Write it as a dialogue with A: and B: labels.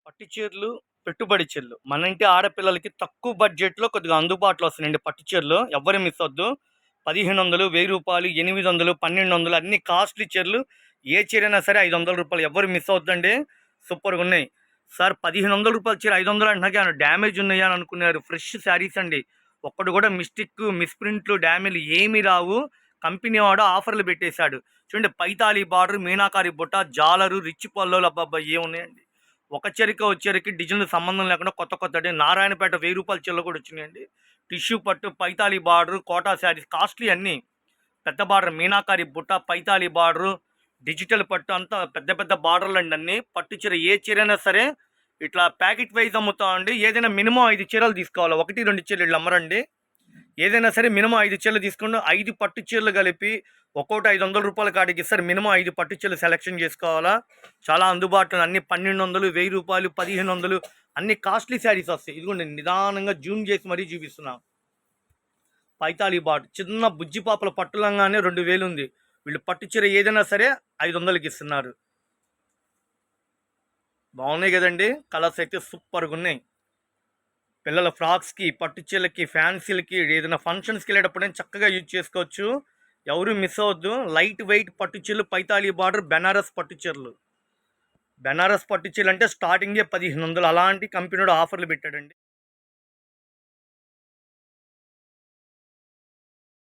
A: పట్టు చీరలు, పెట్టుబడి చీరలు. మన ఇంటి ఆడపిల్లలకి తక్కువ బడ్జెట్‌లో కొద్దిగా అందుబాటులో వస్తున్నాయండి పట్టు చీరలు. ఎవ్వరు మిస్ అవ్వద్దు. 1500, రూ. 1000, 800, 1200 అన్ని కాస్ట్‌లీ చీరలు. ఏ చీరైనా సరే రూ. 500 ఎవ్వరు మిస్ అవ్వద్దండి. సూపర్‌గున్నాయి. సార్ రూ. 1500 చీర 500 అంటున్నాక ఏమన్నా డ్యామేజ్ ఉన్నాయా అని అనుకున్నారు. ఫ్రెష్ శారీస్ అండి. ఒక్కటి కూడా మిస్టేక్, మిస్‌ప్రింట్లు, డ్యామేజ్‌లు ఏమీ రావు. కంపెనీ వాడు ఆఫర్‌లు పెట్టేశాడు. చూడండి పైతాలి బార్డర్, మీనాకారి బుట్ట, జాలరు, రిచ్ పల్లోలు అబ్బబ్బా! ఏమున్నాయండి. ఒక చీరకి, ఒక చీరకి డిజైన్‌లు సంబంధం లేకుండా కొత్త కొత్తటి నారాయణపేట రూ. 1000 చీరలు కూడా వచ్చినాయండి. టిష్యూ పట్టు, పైతాలి బార్డర్, కోటా శారీస్ కాస్ట్లీ అన్నీ. పెద్ద బార్డర్ మీనాకారి బుట్ట, పైతాలి బార్డరు, డిజిటల్ పట్టు అంతా పెద్ద పెద్ద బార్డర్లండి అన్నీ. పట్టు చీర ఏ చీరైనా సరే ఇట్లా ప్యాకెట్ వైజ్ అమ్ముతామండి. ఏదైనా మినిమం 5 చీరలు తీసుకోవాలి. 1, 2 చీరలు వీళ్ళు అమ్మరండి. ఏదైనా సరే మినిమం 5 చీరలు తీసుకుంటే 5 పట్టు చీరలు కలిపి ఒక్కోటి రూ. 500 కాడికి ఇస్తారు. మినిమం 5 పట్టు చీరలు సెలెక్షన్ చేసుకోవాలా. చాలా అందుబాటులో అన్ని 1200, రూ. 1000, 1500 అన్ని కాస్ట్లీ శారీస్ వస్తాయి. ఇదిగోండి నిదానంగా జూమ్ చేసి మరీ చూపిస్తున్నాం. పైతాలి బాట్ చిన్న బుజ్జి పాపల పట్టు లంగానే 2000 ఉంది. వీళ్ళు పట్టు చీర ఏదైనా సరే 500కి ఇస్తున్నారు. బాగున్నాయి కదండి. కలర్స్ అయితే సూపర్గా ఉన్నాయి. పిల్లల ఫ్రాక్స్కి, పట్టు చీరలకి, ఫ్యాన్సీలకి, ఏదైనా ఫంక్షన్స్కి వెళ్ళేటప్పుడు చక్కగా యూజ్ చేసుకోవచ్చు. ఎవరు మిస్ అవ్వద్దు. లైట్ వెయిట్ పట్టు చీరలు, పైతాలి బార్డర్, బెనారస్ పట్టు చీరలు. బెనారస్ పట్టు చీరలు అంటే స్టార్టింగే 1500. అలాంటి కంపెనీడు ఆఫర్లు పెట్టాడండి.